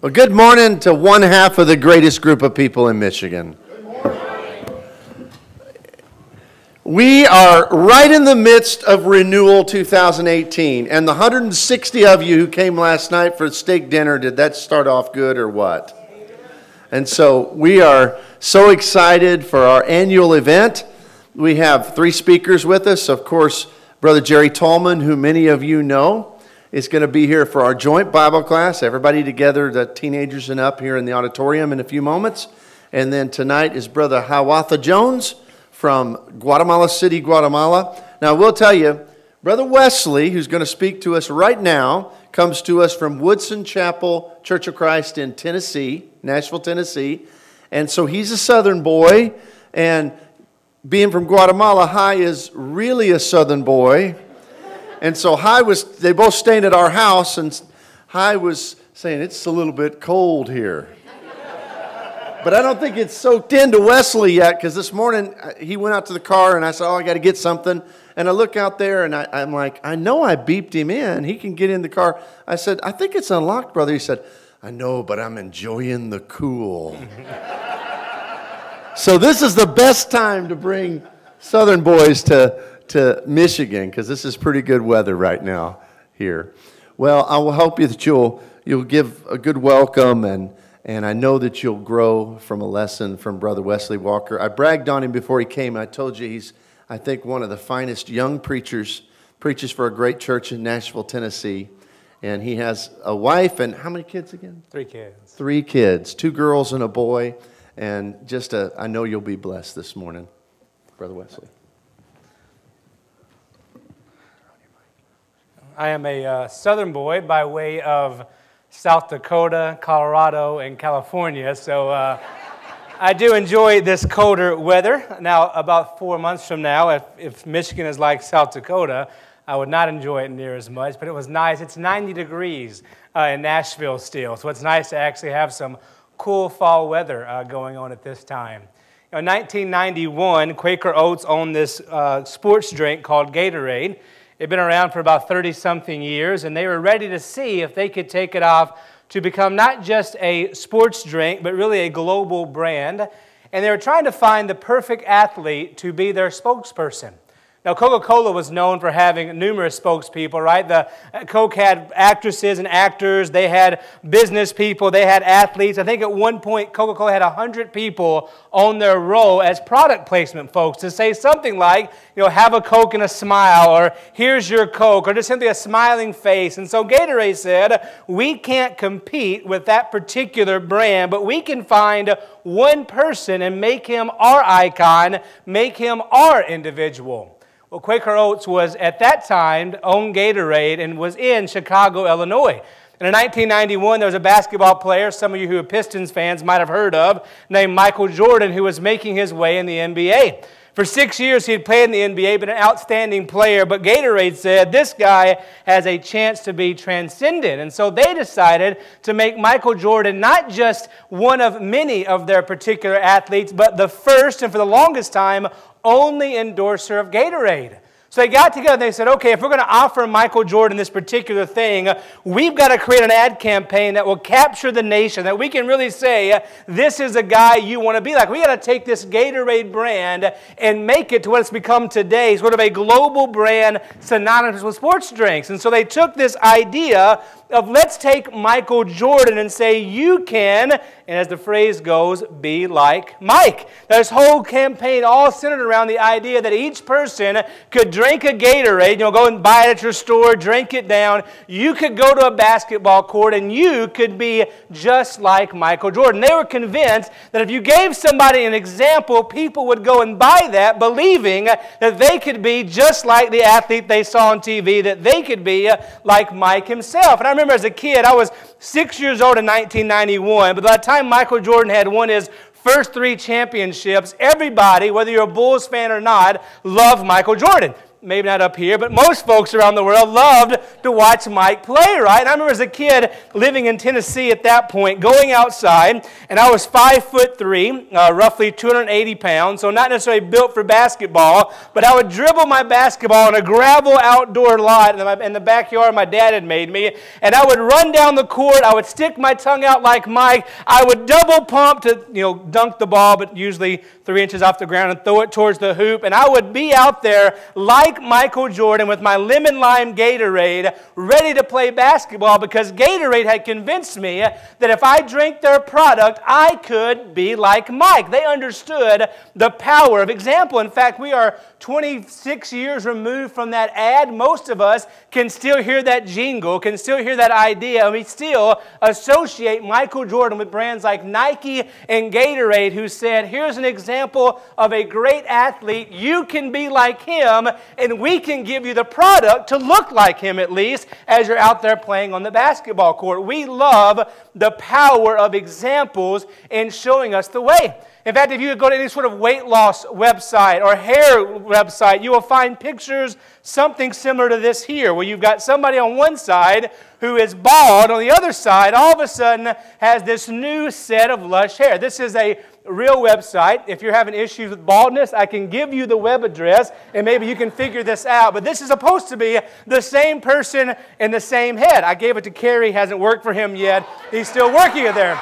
Well, good morning to one half of the greatest group of people in Michigan. Good morning. We are right in the midst of Renewal 2018, and the 160 of you who came last night for steak dinner, did that start off good or what? And so we are so excited for our annual event. We have three speakers with us. Of course, Brother Jerry Tolman, who many of you know, is going to be here for our joint Bible class. Everybody together, the teenagers and up here in the auditorium in a few moments. And then tonight is Brother Hiawatha Jones from Guatemala City, Guatemala. Now, we'll tell you, Brother Wesley, who's going to speak to us right now, comes to us from Woodson Chapel Church of Christ in Tennessee, Nashville, Tennessee. And so he's a Southern boy, and being from Guatemala, Hi is really a Southern boy. And so they both staying at our house, and Hi was saying, it's a little bit cold here. But I don't think it's soaked into Wesley yet, because this morning he went out to the car, and I said, I got to get something. And I look out there, and I'm like, I know I beeped him in. He can get in the car. I said, I think it's unlocked, brother. He said, I know, but I'm enjoying the cool. So this is the best time to bring Southern boys to Michigan, because this is pretty good weather right now here. Well, I will hope that you'll give a good welcome, and I know that you'll grow from a lesson from Brother Wesley Walker. I bragged on him before he came. I told you he's, I think, one of the finest young preachers, preaches for a great church in Nashville, Tennessee. And he has a wife and how many kids again? 3 kids. 3 kids, 2 girls and a boy. And I know you'll be blessed this morning, Brother Wesley. I am a Southern boy by way of South Dakota, Colorado, and California, so I do enjoy this colder weather. Now, about 4 months from now, if Michigan is like South Dakota, I would not enjoy it near as much, but it was nice. It's 90 degrees in Nashville still, so it's nice to actually have some cool fall weather going on at this time. In 1991, Quaker Oats owned this sports drink called Gatorade. It'd been around for about 30-something years, and they were ready to see if they could take it off to become not just a sports drink, but really a global brand. And they were trying to find the perfect athlete to be their spokesperson. Now, Coca-Cola was known for having numerous spokespeople, right? Coke had actresses and actors. They had business people. They had athletes. I think at one point, Coca-Cola had 100 people on their roll as product placement folks to say something like, have a Coke and a smile, or here's your Coke, or just simply a smiling face. And so Gatorade said, we can't compete with that particular brand, but we can find one person and make him our icon, make him our individual. Well, Quaker Oats was, at that time, owned Gatorade and was in Chicago, Illinois. And in 1991, there was a basketball player, some of you who are Pistons fans might have heard of, named Michael Jordan, who was making his way in the NBA. For 6 years, he had played in the NBA, been an outstanding player, but Gatorade said, this guy has a chance to be transcendent. And so they decided to make Michael Jordan not just one of many of their particular athletes, but the first, and for the longest time, only endorser of Gatorade. So they got together and they said, okay, if we're going to offer Michael Jordan this particular thing, we've got to create an ad campaign that will capture the nation, that we can really say, this is a guy you want to be like. We got to take this Gatorade brand and make it to what it's become today, sort of a global brand synonymous with sports drinks. And so they took this idea of let's take Michael Jordan and say you can, and as the phrase goes, be like Mike. Now, this whole campaign all centered around the idea that each person could drink a Gatorade, go and buy it at your store, drink it down. You could go to a basketball court and you could be just like Michael Jordan. They were convinced that if you gave somebody an example, people would go and buy that, believing that they could be just like the athlete they saw on TV, that they could be like Mike himself. And I remember as a kid, I was 6 years old in 1991, but by the time Michael Jordan had won his first 3 championships, everybody, whether you're a Bulls fan or not, loved Michael Jordan. maybe not up here, but most folks around the world loved to watch Mike play, right? And I remember as a kid living in Tennessee at that point, going outside, and I was 5'3", roughly 280 pounds, so not necessarily built for basketball, but I would dribble my basketball on a gravel outdoor lot in the backyard my dad had made me, and I would run down the court, I would stick my tongue out like Mike, I would double pump to dunk the ball, but usually 3 inches off the ground, and throw it towards the hoop, and I would be out there like Michael Jordan with my lemon lime Gatorade ready to play basketball because Gatorade had convinced me that if I drank their product, I could be like Mike. They understood the power of example. In fact, we are 26 years removed from that ad. Most of us can still hear that jingle, can still hear that idea, and we still associate Michael Jordan with brands like Nike and Gatorade, who said, here's an example of a great athlete. You can be like him, and we can give you the product to look like him at least as you're out there playing on the basketball court. We love the power of examples in showing us the way. In fact, if you go to any sort of weight loss website or hair website, you will find pictures something similar to this here, where you've got somebody on one side who is bald, on the other side, all of a sudden has this new set of lush hair. This is a real website. If you're having issues with baldness, I can give you the web address, and maybe you can figure this out. But this is supposed to be the same person in the same head. I gave it to Kerry. Hasn't worked for him yet. He's still working it there.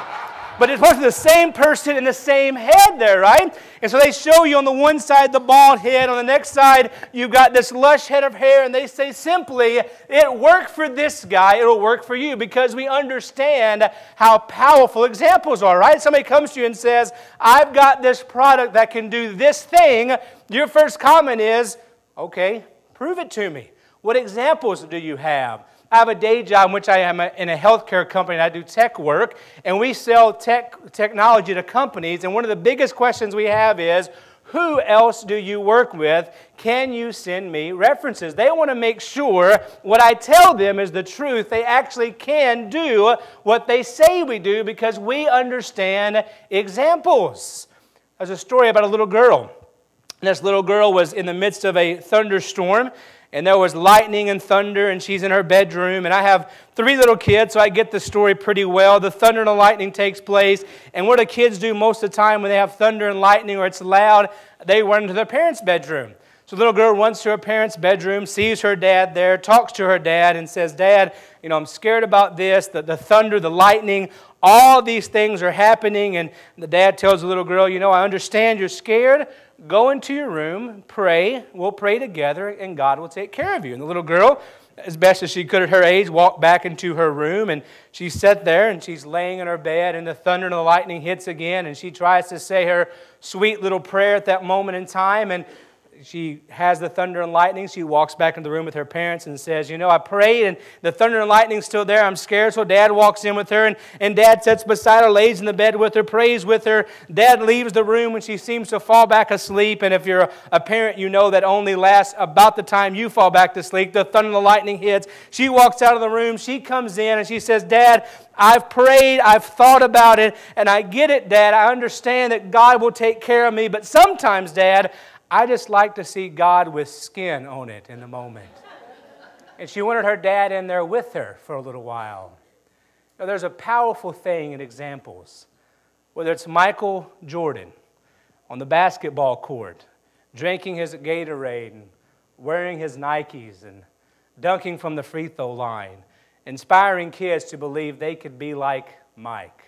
But it's supposed to be the same person in the same head there, right? And so they show you on the one side the bald head, on the next side you've got this lush head of hair, and they say simply, it worked for this guy, it'll work for you, because we understand how powerful examples are, right? Somebody comes to you and says, I've got this product that can do this thing. Your first comment is, okay, prove it to me. What examples do you have? I have a day job in which I am in a healthcare company, and I do tech work, and we sell technology to companies, and one of the biggest questions we have is, who else do you work with? Can you send me references? They want to make sure what I tell them is the truth. They actually can do what they say we do because we understand examples. There's a story about a little girl. This little girl was in the midst of a thunderstorm, and there was lightning and thunder, and she's in her bedroom. And I have 3 little kids, so I get the story pretty well. The thunder and the lightning takes place. And what do kids do most of the time when they have thunder and lightning or it's loud? They run to their parents' bedroom. So the little girl runs to her parents' bedroom, sees her dad there, talks to her dad, and says, Dad, I'm scared about this, the thunder, the lightning, all these things are happening. And the dad tells the little girl, I understand you're scared. Go into your room, pray, we'll pray together, and God will take care of you. And the little girl, as best as she could at her age, walked back into her room, and she sat there, and she's laying in her bed, and the thunder and the lightning hits again, and she tries to say her sweet little prayer at that moment in time, and she has the thunder and lightning. She walks back into the room with her parents and says, I prayed and the thunder and lightning's still there. I'm scared. So Dad walks in with her, and Dad sits beside her, lays in the bed with her, prays with her. Dad leaves the room when she seems to fall back asleep. And if you're a parent, you know that only lasts about the time you fall back to sleep. The thunder and the lightning hits. She walks out of the room. She comes in and she says, Dad, I've prayed, I've thought about it, and I get it, Dad. I understand that God will take care of me. But sometimes, Dad, I just like to see God with skin on it in the moment. And she wanted her dad in there with her for a little while. Now, there's a powerful thing in examples. Whether it's Michael Jordan on the basketball court, drinking his Gatorade and wearing his Nikes and dunking from the free throw line, inspiring kids to believe they could be like Mike.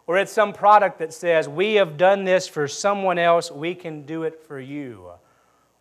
Or it's some product that says, we have done this for someone else, we can do it for you.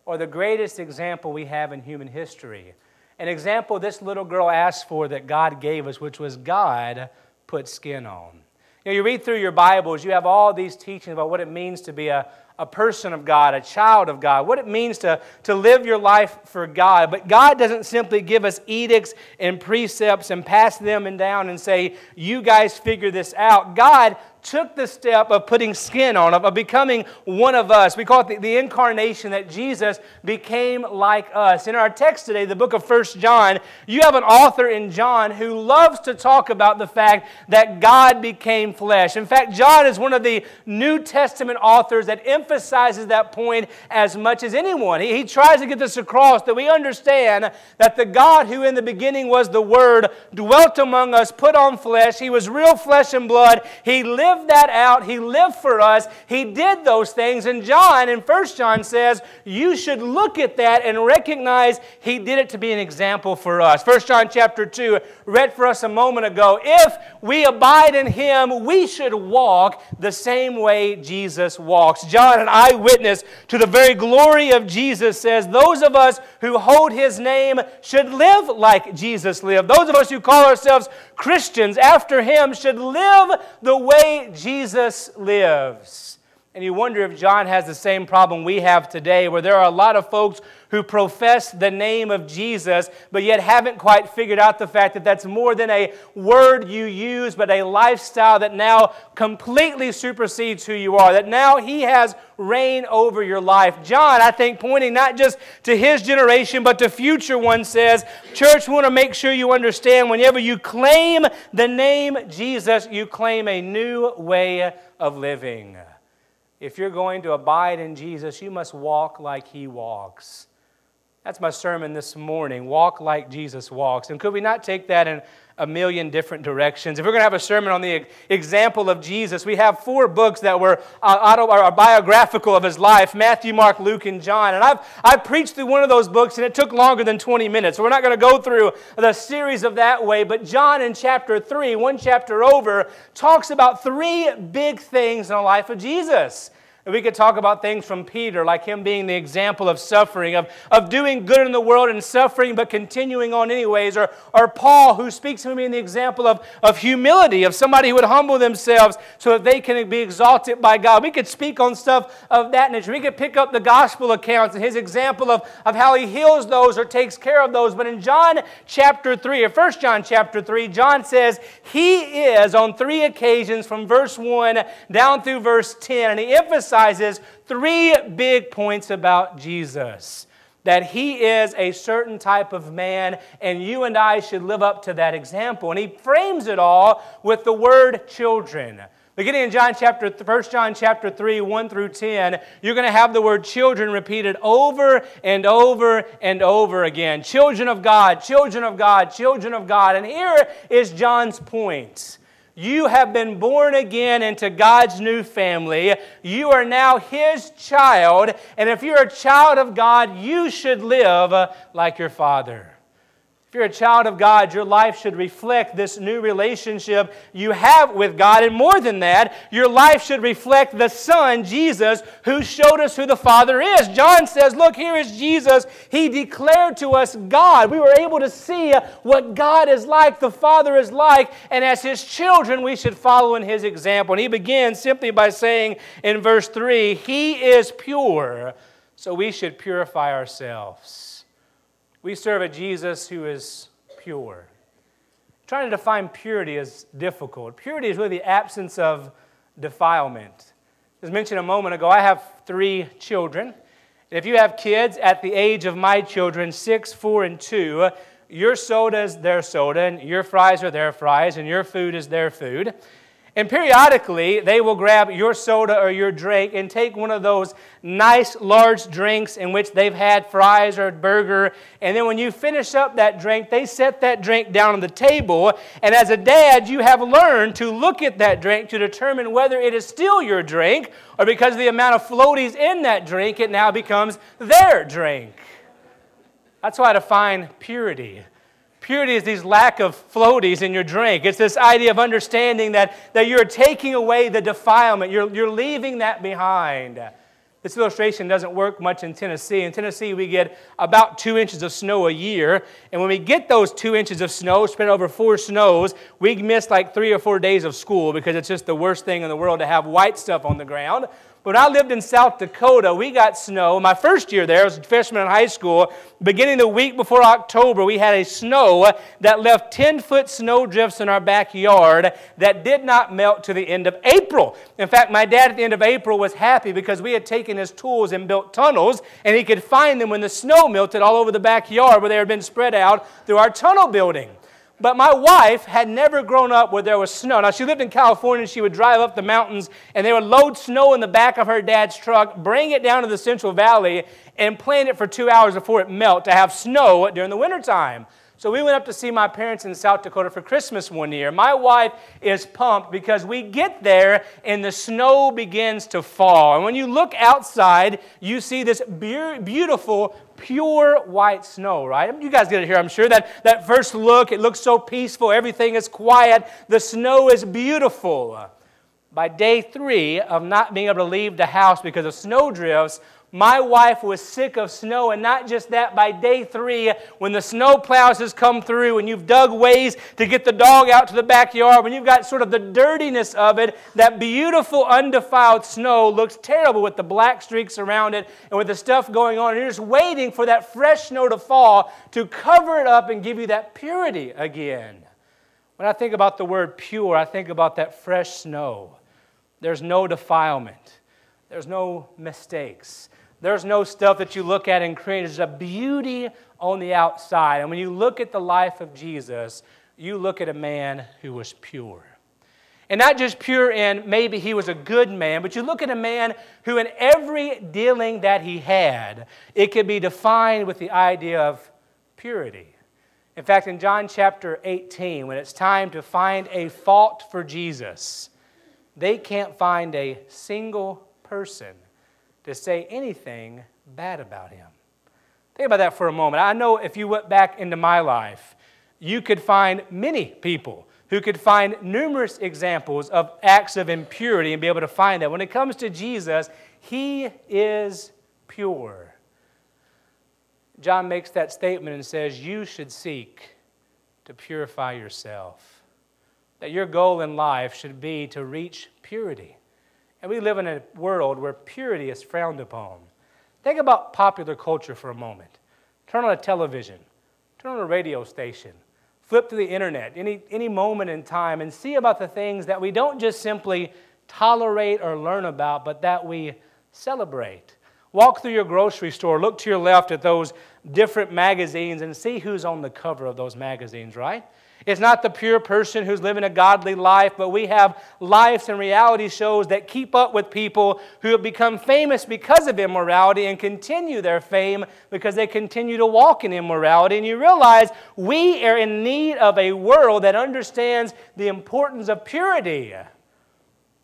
Or the greatest example we have in human history, an example this little girl asked for that God gave us, which was God put skin on. You read through your Bibles, you have all these teachings about what it means to be a person of God, a child of God, what it means to live your life for God. But God doesn't simply give us edicts and precepts and pass them down and say, you guys figure this out. God took the step of putting skin on, of becoming one of us. We call it the incarnation, that Jesus became like us. In our text today, the book of 1 John, you have an author in John who loves to talk about the fact that God became flesh. In fact, John is one of the New Testament authors that emphasizes emphasizes that point as much as anyone. He tries to get this across, that we understand that the God who in the beginning was the Word dwelt among us, put on flesh. He was real flesh and blood. He lived that out. He lived for us. He did those things. And John, in 1 John, says you should look at that and recognize He did it to be an example for us. 1 John chapter 2, read for us a moment ago. If we abide in Him, we should walk the same way Jesus walks. John, an eyewitness to the very glory of Jesus, says those of us who hold His name should live like Jesus lived. Those of us who call ourselves Christians after Him should live the way Jesus lives. And you wonder if John has the same problem we have today, where there are a lot of folks who profess the name of Jesus, but yet haven't quite figured out the fact that that's more than a word you use, but a lifestyle that now completely supersedes who you are, that now He has reign over your life. John, I think, pointing not just to his generation, but to future ones, says, church, we want to make sure you understand whenever you claim the name Jesus, you claim a new way of living. If you're going to abide in Jesus, you must walk like He walks. That's my sermon this morning, walk like Jesus walks. And could we not take that in a million different directions? If we're going to have a sermon on the example of Jesus, we have 4 books that were biographical of His life, Matthew, Mark, Luke, and John. And I've preached through one of those books, and it took longer than 20 minutes. So we're not going to go through the series of that way. But John in chapter 3, one chapter over, talks about 3 big things in the life of Jesus. And we could talk about things from Peter, like him being the example of suffering, of doing good in the world and suffering, but continuing on anyways. Or Paul, who speaks of him being the example of humility, of somebody who would humble themselves so that they can be exalted by God. We could speak on stuff of that nature. We could pick up the gospel accounts and his example of how he heals those or takes care of those. But in John chapter 3, or 1 John chapter 3, John says He is, on 3 occasions from verse 1 down through verse 10, and he emphasizes 3 big points about Jesus. That He is a certain type of man, and you and I should live up to that example. And he frames it all with the word children. Beginning in 1 John chapter 3, 1 through 10, you're going to have the word children repeated over and over and over again. Children of God, children of God, children of God. And here is John's point. You have been born again into God's new family. You are now His child. And if you're a child of God, you should live like your Father. If you're a child of God, your life should reflect this new relationship you have with God. And more than that, your life should reflect the Son, Jesus, who showed us who the Father is. John says, look, here is Jesus. He declared to us God. We were able to see what God is like, the Father is like, and as His children, we should follow in His example. And he begins simply by saying in verse 3, He is pure, so we should purify ourselves. We serve a Jesus who is pure. Trying to define purity is difficult. Purity is really the absence of defilement. As mentioned a moment ago, I have 3 children. And if you have kids at the age of my children, 6, 4, and 2, your soda is their soda, and your fries are their fries, and your food is their food. And periodically, they will grab your soda or your drink and take one of those nice large drinks in which they've had fries or a burger. And then when you finish up that drink, they set that drink down on the table. And as a dad, you have learned to look at that drink to determine whether it is still your drink or because of the amount of floaties in that drink, it now becomes their drink. That's how I define purity. Purity is these lack of floaties in your drink. It's this idea of understanding that you're taking away the defilement. You're leaving that behind. This illustration doesn't work much in Tennessee. In Tennessee, we get about 2 inches of snow a year. And when we get those 2 inches of snow spread over 4 snows, we miss like 3 or 4 days of school because it's just the worst thing in the world to have white stuff on the ground. But when I lived in South Dakota, we got snow. My first year there, I was a freshman in high school. Beginning the week before October, we had a snow that left 10-foot snow drifts in our backyard that did not melt to the end of April. In fact, my dad at the end of April was happy because we had taken his tools and built tunnels, and he could find them when the snow melted all over the backyard where they had been spread out through our tunnel building. But my wife had never grown up where there was snow. Now, she lived in California. She would drive up the mountains, and they would load snow in the back of her dad's truck, bring it down to the Central Valley, and plant it for 2 hours before it melt to have snow during the wintertime. So we went up to see my parents in South Dakota for Christmas one year. My wife is pumped because we get there and the snow begins to fall. And when you look outside, you see this beautiful, pure white snow, right? You guys get it here, I'm sure. That first look, it looks so peaceful. Everything is quiet. The snow is beautiful. By day 3 of not being able to leave the house because of snow drifts, my wife was sick of snow, and not just that, by day 3, when the snow plows has come through and you've dug ways to get the dog out to the backyard, when you've got sort of the dirtiness of it, that beautiful undefiled snow looks terrible with the black streaks around it and with the stuff going on. And you're just waiting for that fresh snow to fall to cover it up and give you that purity again. When I think about the word pure, I think about that fresh snow. There's no defilement. There's no mistakes. There's no stuff that you look at and cringe. There's a beauty on the outside. And when you look at the life of Jesus, you look at a man who was pure. And not just pure in maybe he was a good man, but you look at a man who in every dealing that he had, it could be defined with the idea of purity. In fact, in John chapter 18, when it's time to find a fault for Jesus, they can't find a single person to say anything bad about him. Think about that for a moment. I know if you went back into my life, you could find many people who could find numerous examples of acts of impurity and be able to find that. When it comes to Jesus, he is pure. John makes that statement and says, you should seek to purify yourself. That your goal in life should be to reach purity. And we live in a world where purity is frowned upon. Think about popular culture for a moment. Turn on a television. Turn on a radio station. Flip to the internet any moment in time and see about the things that we don't just simply tolerate or learn about, but that we celebrate. Walk through your grocery store. Look to your left at those different magazines and see who's on the cover of those magazines, right? It's not the pure person who's living a godly life, but we have lives and reality shows that keep up with people who have become famous because of immorality and continue their fame because they continue to walk in immorality. And you realize we are in need of a world that understands the importance of purity.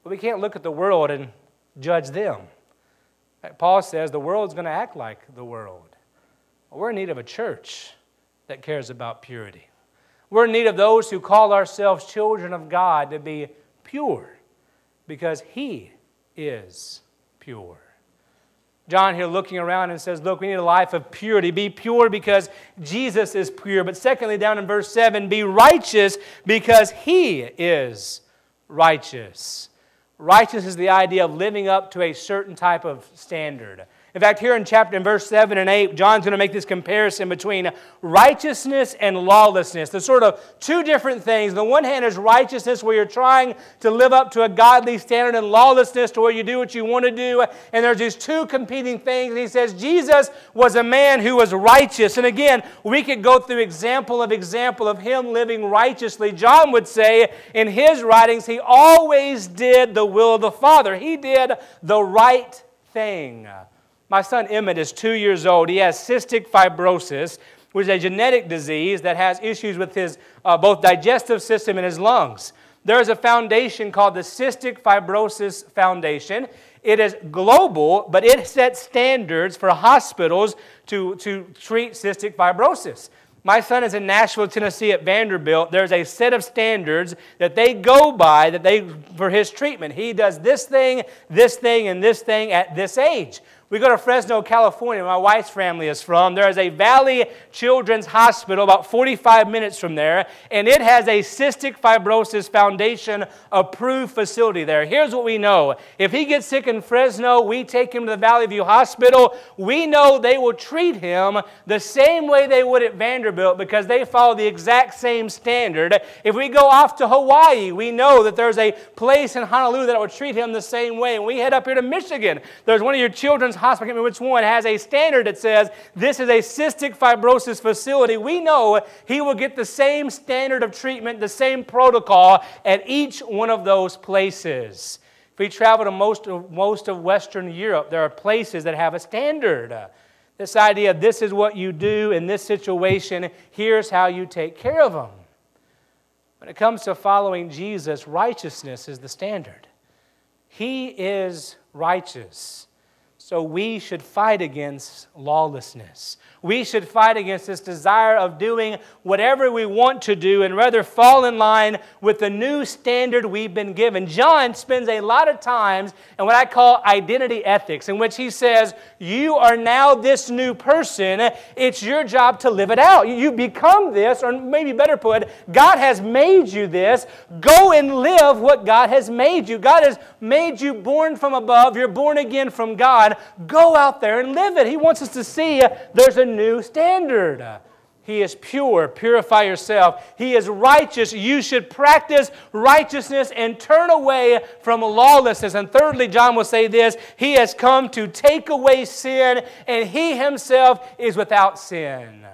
But we can't look at the world and judge them. Paul says the world's going to act like the world. We're in need of a church that cares about purity. We're in need of those who call ourselves children of God to be pure because he is pure. John here looking around and says, look, we need a life of purity. Be pure because Jesus is pure. But secondly, down in verse 7, be righteous because he is righteous. Righteous is the idea of living up to a certain type of standard. In fact, here in verse 7 and 8, John's going to make this comparison between righteousness and lawlessness. There's sort of two different things. On the one hand is righteousness, where you're trying to live up to a godly standard, and lawlessness, to where you do what you want to do. And there's these two competing things. And he says Jesus was a man who was righteous. And again, we could go through example of him living righteously. John would say in his writings, he always did the will of the Father. He did the right thing. My son Emmett is 2 years old. He has cystic fibrosis, which is a genetic disease that has issues with his both digestive system and his lungs. There is a foundation called the Cystic Fibrosis Foundation. It is global, but it sets standards for hospitals to treat cystic fibrosis. My son is in Nashville, Tennessee at Vanderbilt. There's a set of standards that they go by for his treatment. He does this thing, and this thing at this age. We go to Fresno, California, where my wife's family is from. There is a Valley Children's Hospital about 45 minutes from there, and it has a Cystic Fibrosis Foundation approved facility there. Here's what we know. If he gets sick in Fresno, we take him to the Valley View Hospital. We know they will treat him the same way they would at Vanderbilt because they follow the exact same standard. If we go off to Hawaii, we know that there's a place in Honolulu that will treat him the same way. And we head up here to Michigan. There's one of your children's children's hospital, I can't remember which one, has a standard that says this is a cystic fibrosis facility, we know he will get the same standard of treatment, the same protocol at each one of those places. If we travel to most of Western Europe, there are places that have a standard. This idea of this is what you do in this situation, here's how you take care of them. When it comes to following Jesus, righteousness is the standard. He is righteous. So we should fight against lawlessness. We should fight against this desire of doing whatever we want to do and rather fall in line with the new standard we've been given. John spends a lot of times in what I call identity ethics, in which he says, you are now this new person. It's your job to live it out. You become this, or maybe better put, God has made you this. Go and live what God has made you. God has made you born from above. You're born again from God. Go out there and live it. He wants us to see there's a new standard. He is pure. Purify yourself. He is righteous. You should practice righteousness and turn away from lawlessness. And thirdly, John will say this, He has come to take away sin, and He Himself is without sin.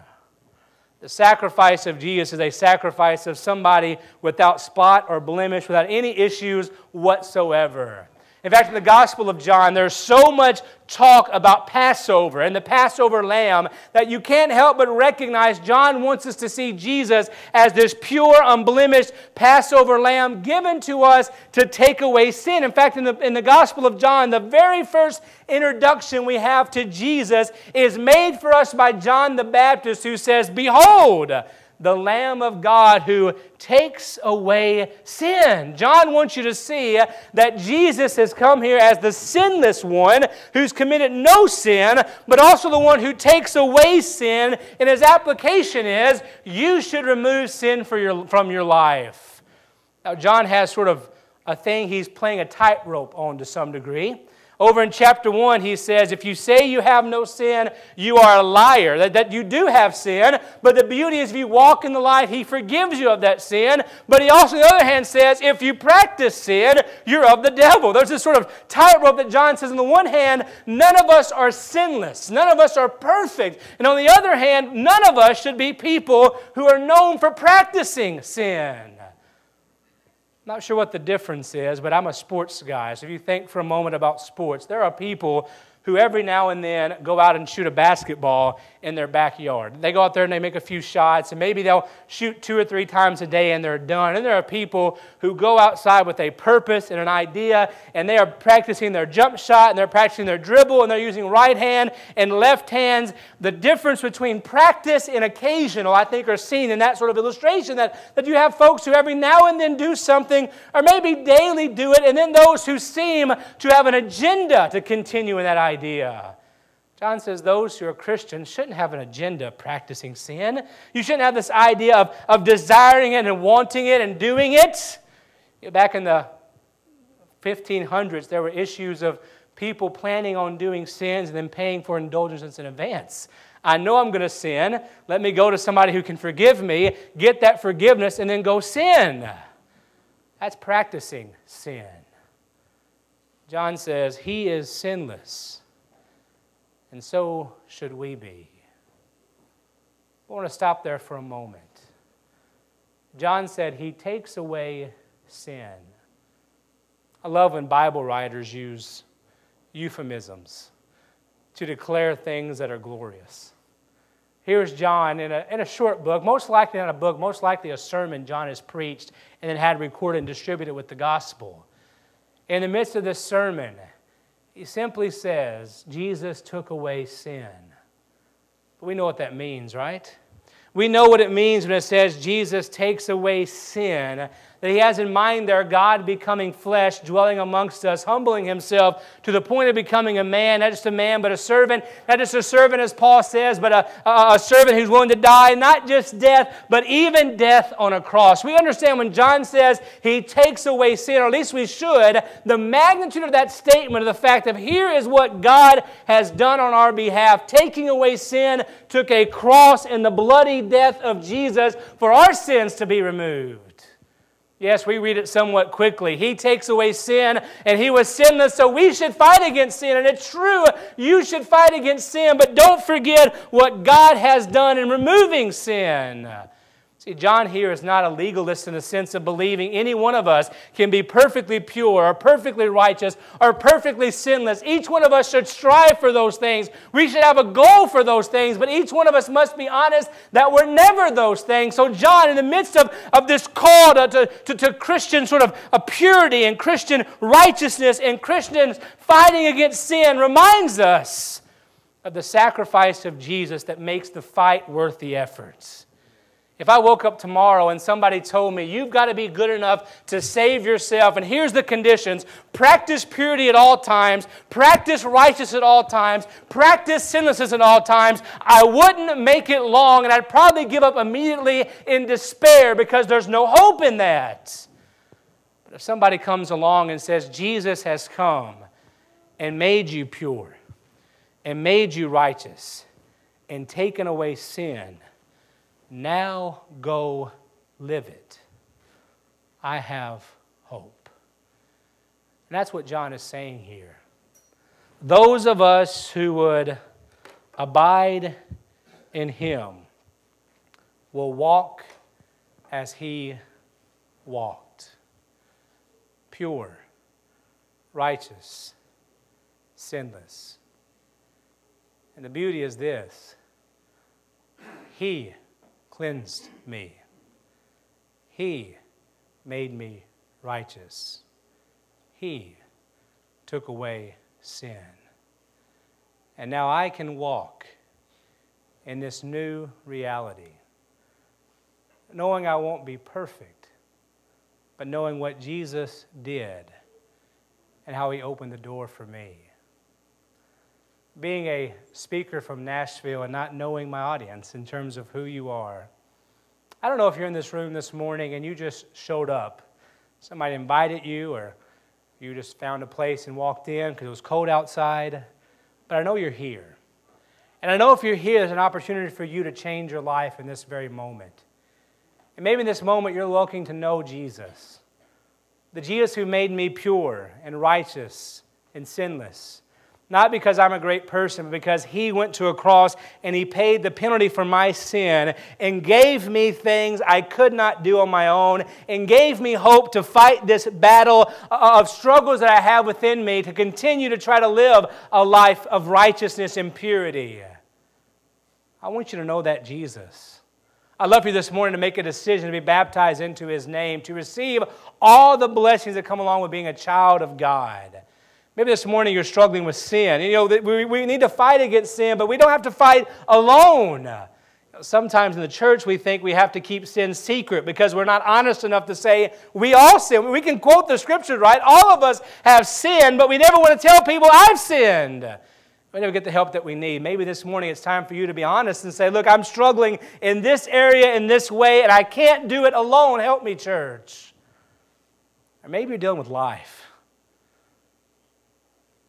The sacrifice of Jesus is a sacrifice of somebody without spot or blemish, without any issues whatsoever. In fact, in the Gospel of John, there's so much talk about Passover and the Passover lamb that you can't help but recognize John wants us to see Jesus as this pure, unblemished Passover lamb given to us to take away sin. In fact, in the Gospel of John, the very first introduction we have to Jesus is made for us by John the Baptist, who says, "Behold, the Lamb of God who takes away sin." John wants you to see that Jesus has come here as the sinless one who's committed no sin, but also the one who takes away sin. And his application is, you should remove sin from your life. Now, John has sort of a thing he's playing a tightrope on to some degree. Over in chapter 1, he says, if you say you have no sin, you are a liar. That you do have sin, but the beauty is if you walk in the light, He forgives you of that sin. But He also, on the other hand, says, if you practice sin, you're of the devil. There's this sort of tightrope that John says, on the one hand, none of us are sinless. None of us are perfect. And on the other hand, none of us should be people who are known for practicing sin. Not sure what the difference is, but I'm a sports guy. So if you think for a moment about sports, there are people who every now and then go out and shoot a basketball in their backyard. They go out there and they make a few shots, and maybe they'll shoot 2 or 3 times a day and they're done. And there are people who go outside with a purpose and an idea, and they are practicing their jump shot, and they're practicing their dribble, and they're using right hand and left hands. The difference between practice and occasional, I think, are seen in that sort of illustration, that you have folks who every now and then do something, or maybe daily do it, and then those who seem to have an agenda to continue in that idea. John says those who are Christians shouldn't have an agenda of practicing sin. You shouldn't have this idea of desiring it and wanting it and doing it. Back in the 1500s, there were issues of people planning on doing sins and then paying for indulgences in advance. I know I'm going to sin. Let me go to somebody who can forgive me, get that forgiveness, and then go sin. That's practicing sin. John says He is sinless, and so should we be. I want to stop there for a moment. John said He takes away sin. I love when Bible writers use euphemisms to declare things that are glorious. Here's John in a short book, most likely not a book, most likely a sermon John has preached and then had recorded and distributed with the gospel. In the midst of this sermon, he simply says, Jesus took away sin. But we know what that means, right? We know what it means when it says Jesus takes away sin, that He has in mind there God becoming flesh, dwelling amongst us, humbling Himself to the point of becoming a man, not just a man, but a servant. Not just a servant, as Paul says, but a servant who's willing to die, not just death, but even death on a cross. We understand when John says He takes away sin, or at least we should, the magnitude of that statement, of the fact that here is what God has done on our behalf. Taking away sin, took a cross and the bloody death of Jesus for our sins to be removed. Yes, we read it somewhat quickly. He takes away sin, and He was sinless, so we should fight against sin. And it's true, you should fight against sin, but don't forget what God has done in removing sin. See, John here is not a legalist in the sense of believing any one of us can be perfectly pure or perfectly righteous or perfectly sinless. Each one of us should strive for those things. We should have a goal for those things, but each one of us must be honest that we're never those things. So John, in the midst of this call to Christian sort of a purity and Christian righteousness and Christians fighting against sin, reminds us of the sacrifice of Jesus that makes the fight worth the efforts. If I woke up tomorrow and somebody told me, you've got to be good enough to save yourself, and here's the conditions: practice purity at all times, practice righteousness at all times, practice sinlessness at all times, I wouldn't make it long, and I'd probably give up immediately in despair because there's no hope in that. But if somebody comes along and says, Jesus has come and made you pure and made you righteous and taken away sin, now go live it, I have hope. And that's what John is saying here. Those of us who would abide in Him will walk as He walked. Pure, righteous, sinless. And the beauty is this: He cleansed me. He made me righteous. He took away sin. And now I can walk in this new reality, knowing I won't be perfect, but knowing what Jesus did and how He opened the door for me. Being a speaker from Nashville and not knowing my audience in terms of who you are, I don't know if you're in this room this morning and you just showed up. Somebody invited you, or you just found a place and walked in because it was cold outside. But I know you're here. And I know if you're here, there's an opportunity for you to change your life in this very moment. And maybe in this moment you're looking to know Jesus. The Jesus who made me pure and righteous and sinless. Not because I'm a great person, but because He went to a cross and He paid the penalty for my sin and gave me things I could not do on my own, and gave me hope to fight this battle of struggles that I have within me to continue to try to live a life of righteousness and purity. I want you to know that Jesus. I'd love for you this morning to make a decision to be baptized into His name, to receive all the blessings that come along with being a child of God. Maybe this morning you're struggling with sin. You know, we need to fight against sin, but we don't have to fight alone. Sometimes in the church we think we have to keep sin secret because we're not honest enough to say we all sin. We can quote the Scriptures, right? All of us have sinned, but we never want to tell people I've sinned. We never get the help that we need. Maybe this morning it's time for you to be honest and say, look, I'm struggling in this area in this way, and I can't do it alone. Help me, church. Or maybe you're dealing with life.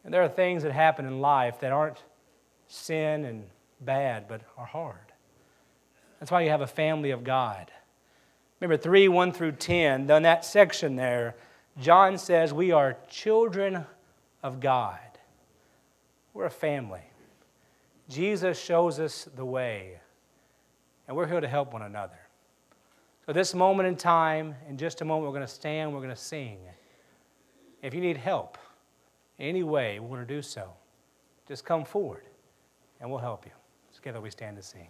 And there are things that happen in life that aren't sin and bad, but are hard. That's why you have a family of God. Remember 3:1-10, in that section there, John says we are children of God. We're a family. Jesus shows us the way, and we're here to help one another. So this moment in time, in just a moment, we're going to stand, we're going to sing. If you need help, any way we want to do so, just come forward and we'll help you. Together we stand to sing.